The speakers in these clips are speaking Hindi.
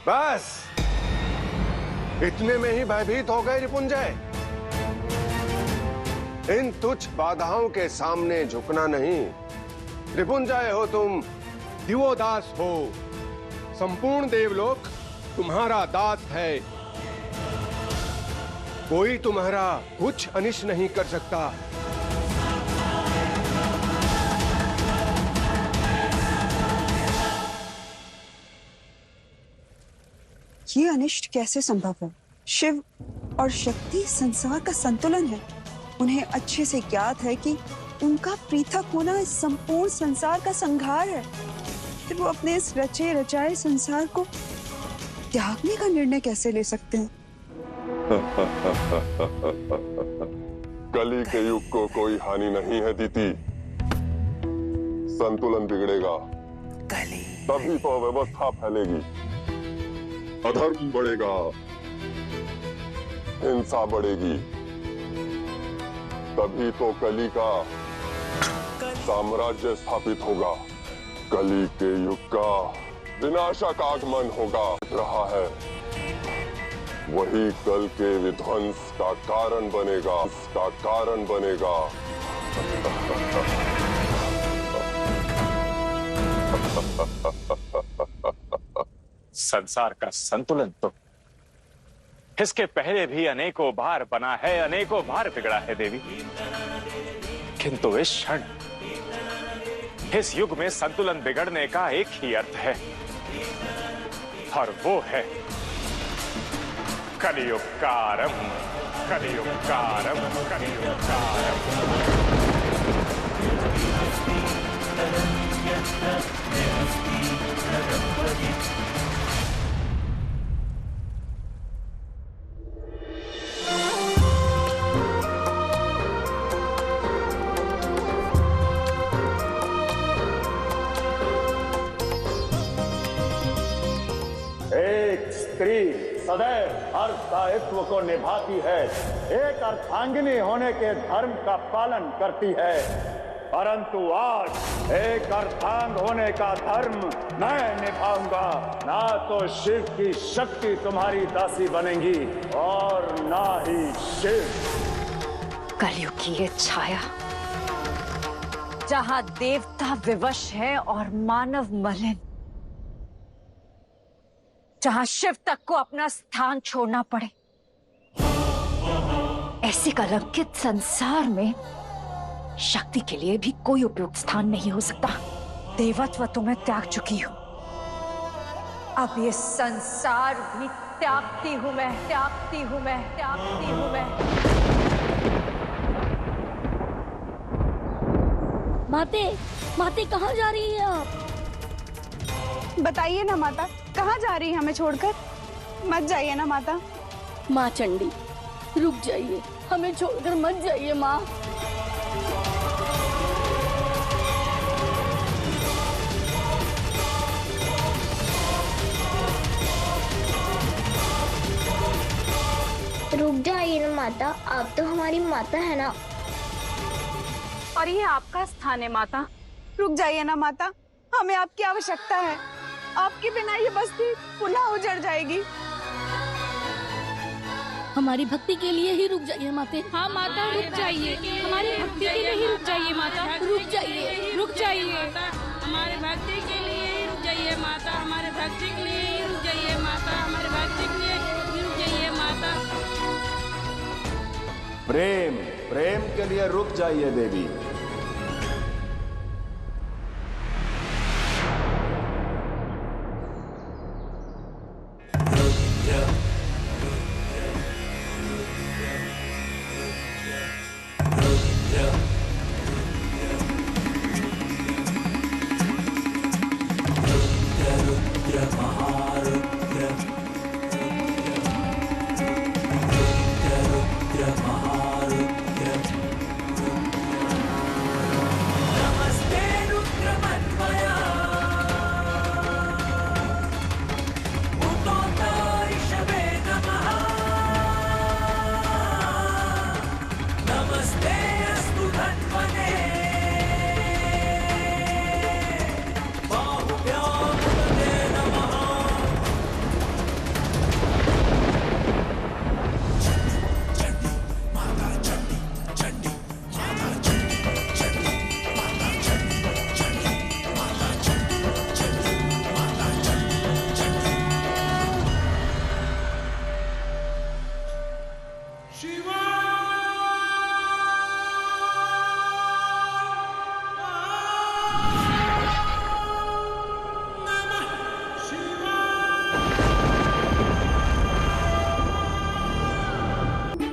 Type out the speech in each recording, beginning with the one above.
बस इतने में ही भयभीत हो गए रिपुंजय। इन तुच्छ बाधाओं के सामने झुकना नहीं। रिपुंजय हो तुम, दिवोदास हो, संपूर्ण देवलोक तुम्हारा दास है। कोई तुम्हारा कुछ अनिष्ट नहीं कर सकता। ये अनिष्ट कैसे संभव है? शिव और शक्ति संसार का संतुलन है। उन्हें अच्छे से ज्ञात है कि उनका पृथक होना इस संपूर्ण संसार का संहार है। फिर वो अपने इस रचे रचाए संसार को त्यागने का निर्णय कैसे ले सकते हैं? कली के युग को कोई हानि नहीं है दीदी। संतुलन बिगड़ेगा तभी तो व्यवस्था फैलेगी, अधर्म बढ़ेगा, हिंसा बढ़ेगी, तभी तो कली का साम्राज्य स्थापित होगा। कली के युग का विनाशक आगमन होगा रहा है, वही कल के विध्वंस का कारण बनेगा, इसका कारण बनेगा। संसार का संतुलन तो इसके पहले भी अनेकों बार बना है, अनेकों बार बिगड़ा है देवी, किंतु इस क्षण इस युग में संतुलन बिगड़ने का एक ही अर्थ है, और वो है कलियुग का आरंभ, कलियुग का आरंभ, कलियुग का आरंभ। एक स्त्री सदैव हर दायित्व को निभाती है, एक अर्धांगिनी होने के धर्म का पालन करती है, परंतु आज एक अर्धांग होने का धर्म मैं निभाऊंगा। ना तो शिव की शक्ति तुम्हारी दासी बनेगी और ना ही शिव। कलयुग की ये छाया जहां देवता विवश है और मानव मलिन, जहां शिव तक को अपना स्थान छोड़ना पड़े, ऐसे कलंकित संसार में शक्ति के लिए भी कोई उपयुक्त स्थान नहीं हो सकता। देवत्व तो मैं त्याग चुकी हूं, अब ये संसार भी त्यागती हूं मैं, त्यागती हूं मैं, त्यागती हूं मैं। माते, माते कहाँ जा रही है आप? बताइए ना माता, कहाँ जा रही है हमें छोड़कर? मत जाइए ना माता। माँ चंडी, रुक जाइए, हमें छोड़कर मत जाइए माँ। रुक जाइए ना माता, आप तो हमारी माता है ना। और ये आपका स्थान है माता। रुक जाइए ना माता, हमें आपकी आवश्यकता है। आपके बिना ये बस्ती पुनः उजड़ जाएगी। हमारी भक्ति के लिए ही रुक जाइए माते। हाँ माता, रुक जाइए, हमारी भक्ति के लिए ही रुक जाइए माता। रुक जाइए, रुक जाइए, हमारे भक्ति के लिए ही रुक जाइए माता। हमारे भक्ति के लिए ही रुक जाइए माता। हमारे भक्ति के लिए ही रुक जाइए माता। प्रेम प्रेम के लिए रुक जाइए देवी।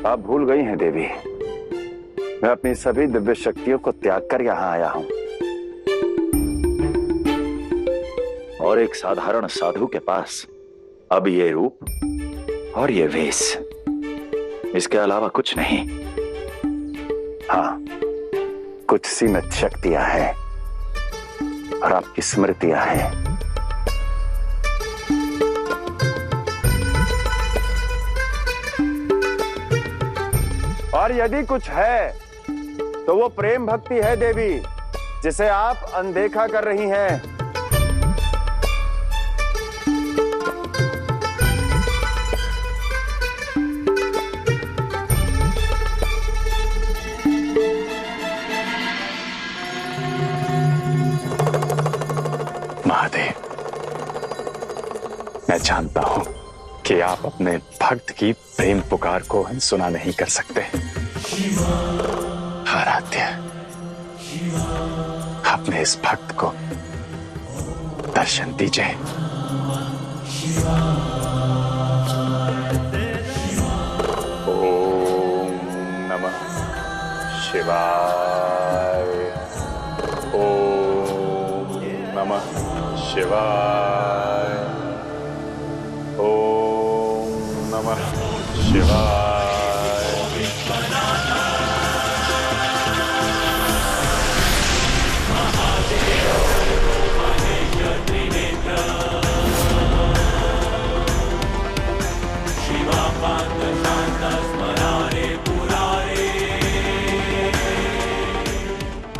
आप भूल गई हैं देवी, मैं अपनी सभी दिव्य शक्तियों को त्याग कर यहाँ आया हूं और एक साधारण साधु के पास अब ये रूप और ये वेश, इसके अलावा कुछ नहीं। हाँ, कुछ सीमित शक्तियां हैं और आपकी स्मृतियां हैं। और यदि कुछ है तो वो प्रेम भक्ति है देवी, जिसे आप अनदेखा कर रही हैं। महादेव, मैं जानता हूं कि आप अपने भक्त की प्रेम पुकार को अनसुना नहीं कर सकते। आराध्य, अपने इस भक्त को दर्शन दीजिए। ओम नमः शिवाय। ओम नमः शिवाय। ओम नमः शिवाय।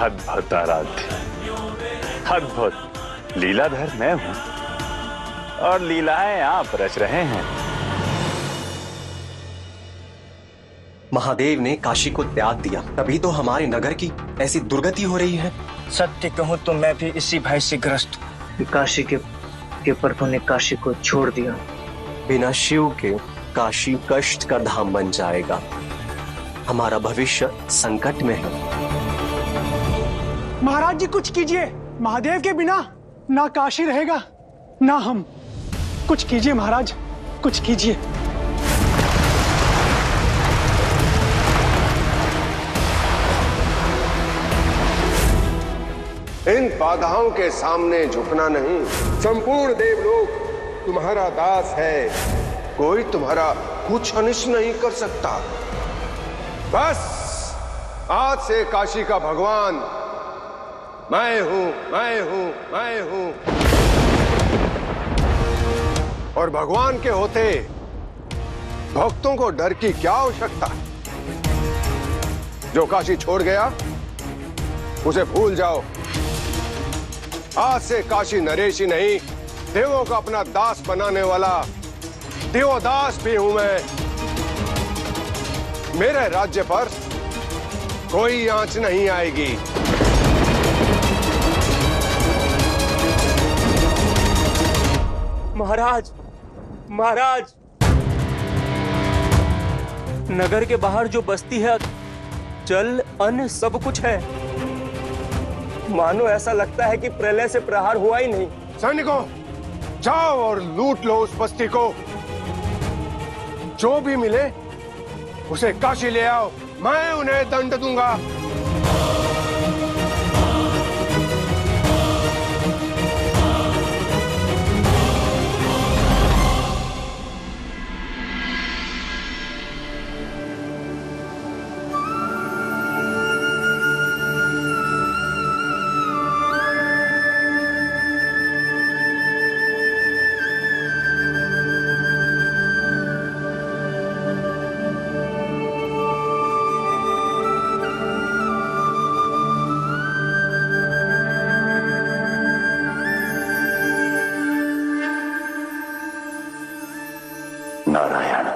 अद्भुत आराध्य, अद्भुत लीलाधर मैं हूं और लीलाएं आप रच रहे हैं। महादेव ने काशी को त्याग दिया, तभी तो हमारे नगर की ऐसी दुर्गति हो रही है। सत्य कहूं तो मैं भी इसी भय से ग्रस्त हूं। काशी के प्रभु ने काशी को छोड़ दिया। बिना शिव के काशी कष्ट का धाम बन जाएगा। हमारा भविष्य संकट में है। महाराज जी कुछ कीजिए, महादेव के बिना ना काशी रहेगा ना हम। कुछ कीजिए महाराज, कुछ कीजिए। इन बाधाओं के सामने झुकना नहीं। संपूर्ण देवलोक तुम्हारा दास है, कोई तुम्हारा कुछ अनिष्ट नहीं कर सकता। बस आज से काशी का भगवान मैं हूं, मैं हूं, मैं हूं। और भगवान के होते भक्तों को डर की क्या आवश्यकता? जो काशी छोड़ गया उसे भूल जाओ। आज से काशी नरेश ही नहीं, देवों का अपना दास बनाने वाला देवदास भी हूं मैं। मेरे राज्य पर कोई आंच नहीं आएगी। महाराज, महाराज, नगर के बाहर जो बस्ती है, जल अन्न सब कुछ है। मानो ऐसा लगता है कि प्रलय से प्रहार हुआ ही नहीं। सैनिकों, जाओ और लूट लो उस बस्ती को। जो भी मिले उसे काशी ले आओ, मैं उन्हें दंड दूंगा। नारायण,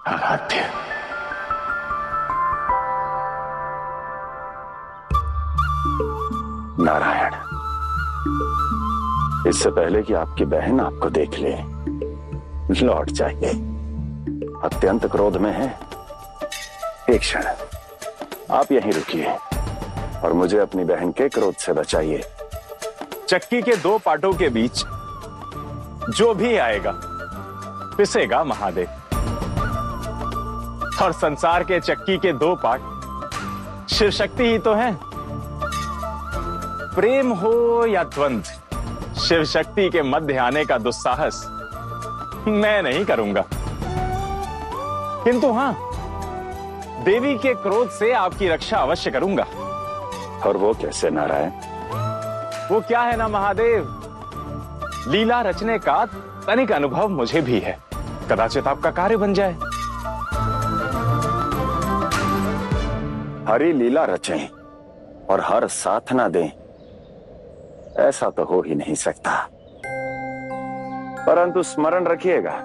आराध्य। नारायण, इससे पहले कि आपकी बहन आपको देख ले, लौट जाइए। अत्यंत क्रोध में है। एक क्षण आप यहीं रुकिए और मुझे अपनी बहन के क्रोध से बचाइए। चक्की के दो पाटों के बीच जो भी आएगा पिसेगा महादेव। और संसार के चक्की के दो पाट शिव शक्ति ही तो हैं। प्रेम हो या द्वंद्व, शिव शक्ति के मध्य आने का दुस्साहस मैं नहीं करूंगा। किंतु हां, देवी के क्रोध से आपकी रक्षा अवश्य करूंगा। और वो कैसे नारायण? वो क्या है ना महादेव, लीला रचने का तनिक अनुभव मुझे भी है। कदाचित आपका कार्य बन जाए। हरी लीला रचें और हर साथ ना दें, ऐसा तो हो ही नहीं सकता। परंतु स्मरण रखिएगा,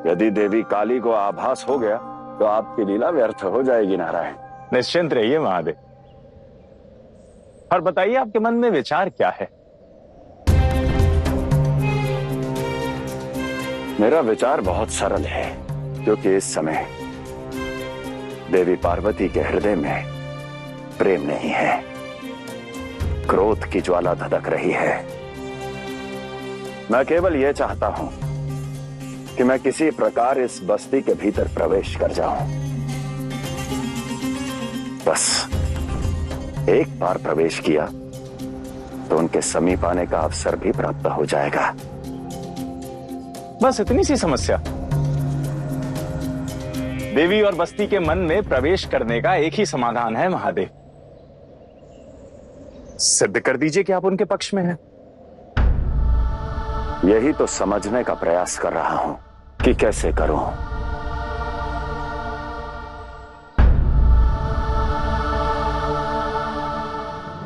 यदि देवी काली को आभास हो गया तो आपकी लीला व्यर्थ हो जाएगी नारायण। निश्चिंत रहिए महादेव। और बताइए, आपके मन में विचार क्या है? मेरा विचार बहुत सरल है, क्योंकि इस समय देवी पार्वती के हृदय में प्रेम नहीं है, क्रोध की ज्वाला धधक रही है। मैं केवल यह चाहता हूं कि मैं किसी प्रकार इस बस्ती के भीतर प्रवेश कर जाऊं। बस एक बार प्रवेश किया तो उनके समीप आने का अवसर भी प्राप्त हो जाएगा। बस इतनी सी समस्या। देवी और बस्ती के मन में प्रवेश करने का एक ही समाधान है महादेव। सिद्ध कर दीजिए कि आप उनके पक्ष में हैं। यही तो समझने का प्रयास कर रहा हूं कि कैसे करूं।